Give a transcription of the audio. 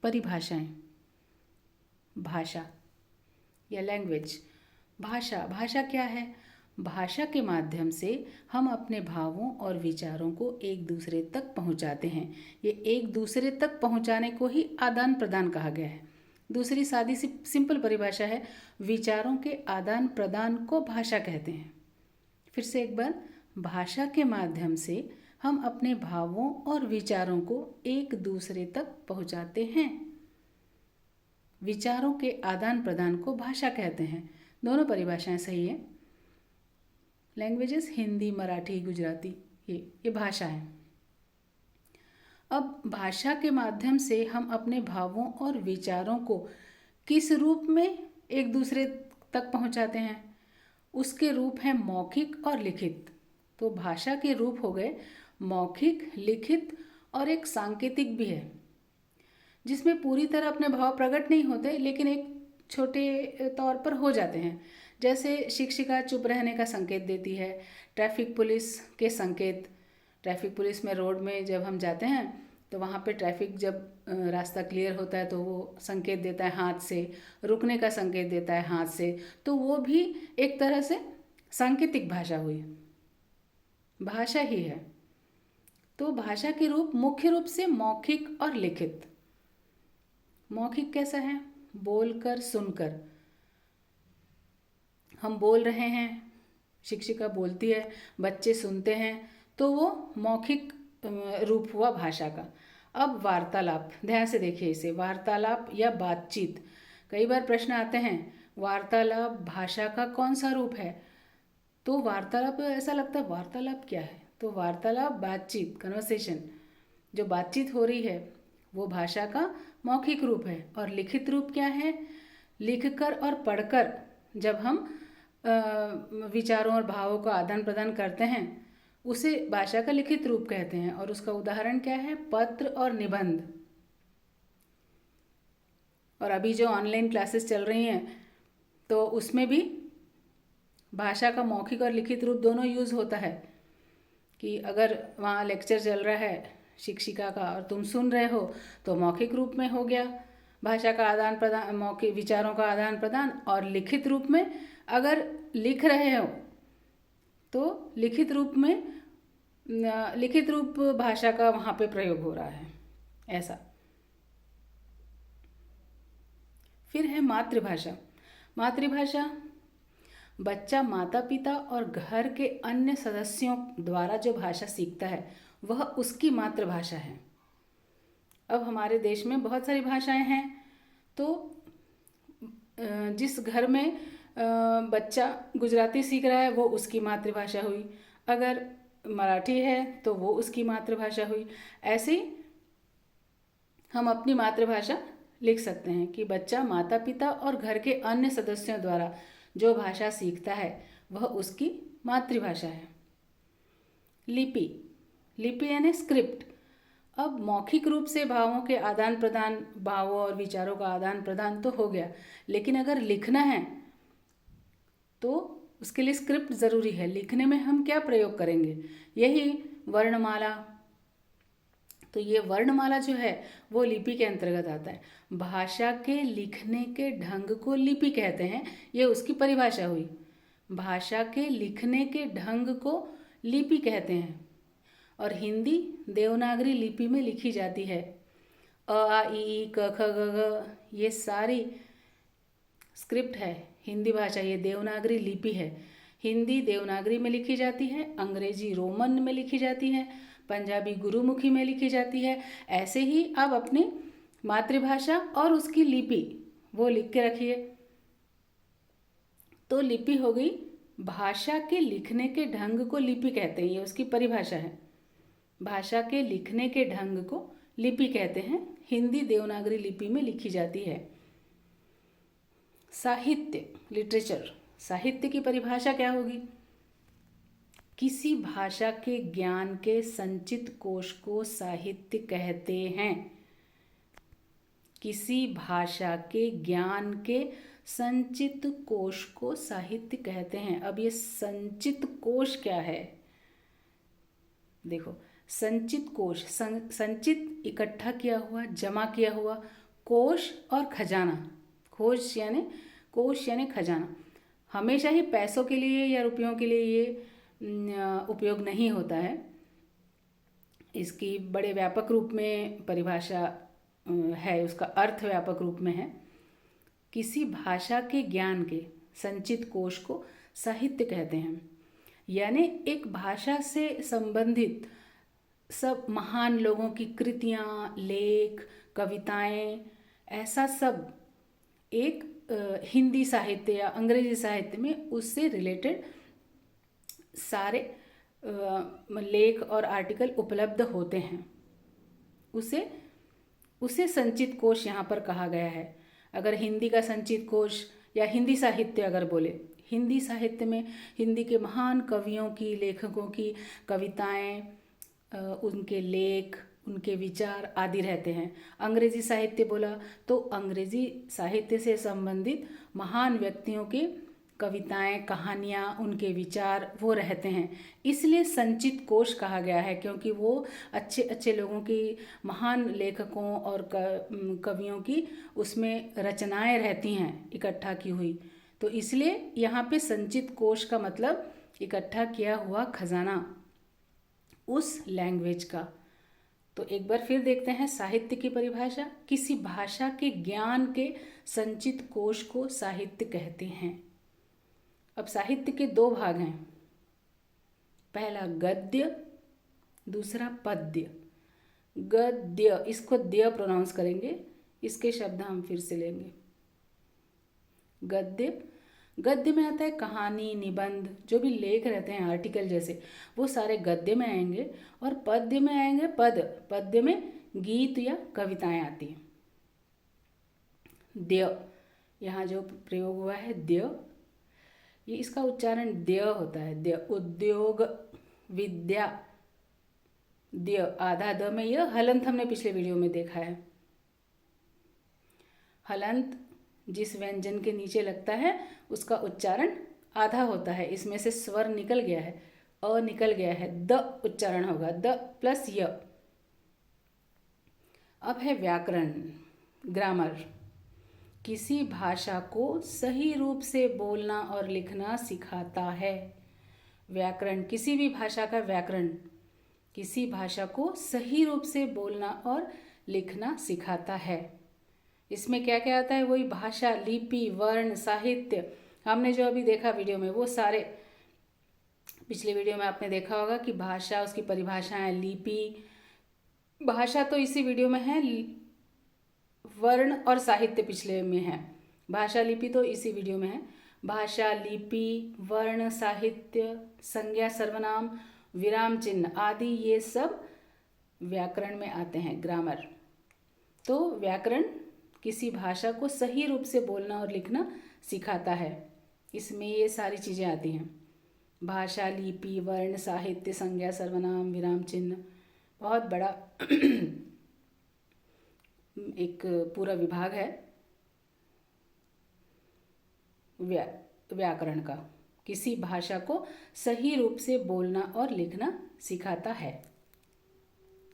परिभाषाएं। भाषा या लैंग्वेज। भाषा क्या है? भाषा के माध्यम से हम अपने भावों और विचारों को एक दूसरे तक पहुंचाते हैं। ये एक दूसरे तक पहुंचाने को ही आदान प्रदान कहा गया है। दूसरी सादी सी सिंपल परिभाषा है, विचारों के आदान प्रदान को भाषा कहते हैं। फिर से एक बार, भाषा के माध्यम से हम अपने भावों और विचारों को एक दूसरे तक पहुंचाते हैं। विचारों के आदान प्रदान को भाषा कहते हैं। दोनों परिभाषाएं सही है। लैंग्वेजेस हिंदी, मराठी, गुजराती, ये भाषा है। अब भाषा के माध्यम से हम अपने भावों और विचारों को किस रूप में एक दूसरे तक पहुंचाते हैं? उसके रूप हैं मौखिक और लिखित। तो भाषा के रूप हो गए मौखिक, लिखित और एक सांकेतिक भी है, जिसमें पूरी तरह अपने भाव प्रकट नहीं होते, लेकिन एक छोटे तौर पर हो जाते हैं। जैसे शिक्षिका चुप रहने का संकेत देती है, ट्रैफिक पुलिस के संकेत। ट्रैफिक पुलिस में रोड में जब हम जाते हैं तो वहाँ पे ट्रैफिक जब रास्ता क्लियर होता है तो वो संकेत देता है हाथ से, रुकने का संकेत देता है हाथ से। तो वो भी एक तरह से सांकेतिक भाषा हुई, भाषा ही है। तो भाषा के रूप मुख्य रूप से मौखिक और लिखित। मौखिक कैसा है? बोलकर, सुनकर। हम बोल रहे हैं, शिक्षिका बोलती है, बच्चे सुनते हैं, तो वो मौखिक रूप हुआ भाषा का। अब वार्तालाप, ध्यान से देखिए इसे, वार्तालाप या बातचीत। कई बार प्रश्न आते हैं, वार्तालाप भाषा का कौन सा रूप है? तो वार्तालाप, ऐसा लगता है वार्तालाप क्या है? तो वार्तालाप, बातचीत, कन्वर्सेशन, जो बातचीत हो रही है वो भाषा का मौखिक रूप है। और लिखित रूप क्या है? लिखकर और पढ़कर जब हम विचारों और भावों का आदान प्रदान करते हैं उसे भाषा का लिखित रूप कहते हैं। और उसका उदाहरण क्या है? पत्र और निबंध। और अभी जो ऑनलाइन क्लासेस चल रही हैं तो उसमें भी भाषा का मौखिक और लिखित रूप दोनों यूज़ होता है। कि अगर वहाँ लेक्चर चल रहा है शिक्षिका का और तुम सुन रहे हो तो मौखिक रूप में हो गया भाषा का आदान प्रदान, मौखिक विचारों का आदान प्रदान। और लिखित रूप में अगर लिख रहे हो तो लिखित रूप भाषा का वहाँ पे प्रयोग हो रहा है, ऐसा। फिर है मातृभाषा। मातृभाषा, बच्चा माता पिता और घर के अन्य सदस्यों द्वारा जो भाषा सीखता है वह उसकी मातृभाषा है। अब हमारे देश में बहुत सारी भाषाएं हैं, तो जिस घर में बच्चा गुजराती सीख रहा है वो उसकी मातृभाषा हुई, अगर मराठी है तो वो उसकी मातृभाषा हुई। ऐसे ही हम अपनी मातृभाषा लिख सकते हैं कि बच्चा माता पिता और घर के अन्य सदस्यों द्वारा जो भाषा सीखता है वह उसकी मातृभाषा है। लिपि यानी स्क्रिप्ट। अब मौखिक रूप से भावों के आदान प्रदान, भावों और विचारों का आदान प्रदान तो हो गया, लेकिन अगर लिखना है तो उसके लिए स्क्रिप्ट ज़रूरी है। लिखने में हम क्या प्रयोग करेंगे? यही वर्णमाला। तो ये वर्णमाला जो है वो लिपि के अंतर्गत आता है। भाषा के लिखने के ढंग को लिपि कहते हैं, ये उसकी परिभाषा हुई। भाषा के लिखने के ढंग को लिपि कहते हैं। और हिंदी देवनागरी लिपि में लिखी जाती है। अ आ इ ई क ख ग घ, ये सारी स्क्रिप्ट है। हिंदी भाषा ये देवनागरी लिपि है। हिंदी देवनागरी में लिखी जाती है, अंग्रेजी रोमन में लिखी जाती है, पंजाबी गुरुमुखी में लिखी जाती है। ऐसे ही आप अपनी मातृभाषा और उसकी लिपि वो लिख के रखिए। तो लिपि हो गई, भाषा के लिखने के ढंग को लिपि कहते हैं, ये उसकी परिभाषा है। भाषा के लिखने के ढंग को लिपि कहते हैं, हिंदी देवनागरी लिपि में लिखी जाती है। साहित्य, लिटरेचर, साहित्य की परिभाषा क्या होगी? किसी भाषा के ज्ञान के संचित कोश को साहित्य कहते हैं। किसी भाषा के ज्ञान के संचित कोश को साहित्य कहते हैं। अब ये संचित कोश क्या है? देखो, संचित कोश, संचित इकट्ठा किया हुआ, जमा किया हुआ, कोश और खजाना। कोश यानी खजाना। हमेशा ही पैसों के लिए या रुपयों के लिए ये उपयोग नहीं होता है। इसकी बड़े व्यापक रूप में परिभाषा है, उसका अर्थ व्यापक रूप में है। किसी भाषा के ज्ञान के संचित कोश को साहित्य कहते हैं। यानी एक भाषा से संबंधित सब महान लोगों की कृतियाँ, लेख, कविताएं, ऐसा सब एक हिंदी साहित्य या अंग्रेजी साहित्य में उससे रिलेटेड सारे लेख और आर्टिकल उपलब्ध होते हैं। उसे संचित कोश यहाँ पर कहा गया है। अगर हिंदी का संचित कोश या हिंदी साहित्य अगर बोले, हिंदी साहित्य में हिंदी के महान कवियों की, लेखकों की कविताएं, उनके लेख, उनके विचार आदि रहते हैं। अंग्रेजी साहित्य बोला तो अंग्रेजी साहित्य से संबंधित महान व्यक्तियों की कविताएं, कहानियाँ, उनके विचार वो रहते हैं। इसलिए संचित कोश कहा गया है, क्योंकि वो अच्छे अच्छे लोगों की, महान लेखकों और कवियों की उसमें रचनाएं रहती हैं इकट्ठा की हुई। तो इसलिए यहाँ पे संचित कोश का मतलब इकट्ठा किया हुआ खजाना उस लैंग्वेज का। तो एक बार फिर देखते हैं साहित्य की परिभाषा। किसी भाषा के ज्ञान के संचित कोश को साहित्य कहते हैं। अब साहित्य के दो भाग हैं, पहला गद्य, दूसरा पद्य। गद्य, इसको द्य प्रोनाउंस करेंगे, इसके शब्द हम फिर से लेंगे। गद्य में आता है कहानी, निबंध, जो भी लेख रहते हैं आर्टिकल जैसे, वो सारे गद्य में आएंगे। और पद्य में आएंगे पद्य में गीत या कविताएं आती हैं। द्य, यहाँ जो प्रयोग हुआ है द्य, ये इसका उच्चारण द्य होता है। द्य, उद्योग, विद्या, द्य, आधा द में यह हलंत हमने पिछले वीडियो में देखा है। हलंत जिस व्यंजन के नीचे लगता है उसका उच्चारण आधा होता है। इसमें से स्वर निकल गया है, अ निकल गया है, द उच्चारण होगा, द प्लस य। अब है व्याकरण, ग्रामर। किसी भाषा को सही रूप से बोलना और लिखना सिखाता है। व्याकरण, किसी भी भाषा का व्याकरण किसी भाषा को सही रूप से बोलना और लिखना सिखाता है। इसमें क्या क्या आता है? वही भाषा, लिपि, वर्ण, साहित्य। हमने जो अभी देखा वीडियो में, वो सारे पिछले वीडियो में आपने देखा होगा कि भाषा, उसकी परिभाषाएं, लिपि, भाषा तो इसी वीडियो में है, वर्ण और साहित्य पिछले में है, भाषा लिपि तो इसी वीडियो में है। भाषा, लिपि, वर्ण, साहित्य, संज्ञा, सर्वनाम, विराम चिन्ह आदि ये सब व्याकरण में आते हैं, ग्रामर। तो व्याकरण किसी भाषा को सही रूप से बोलना और लिखना सिखाता है। इसमें ये सारी चीज़ें आती हैं, भाषा, लिपि, वर्ण, साहित्य, संज्ञा, सर्वनाम, विराम चिन्ह। बहुत बड़ा एक पूरा विभाग है व्याकरण का। किसी भाषा को सही रूप से बोलना और लिखना सिखाता है।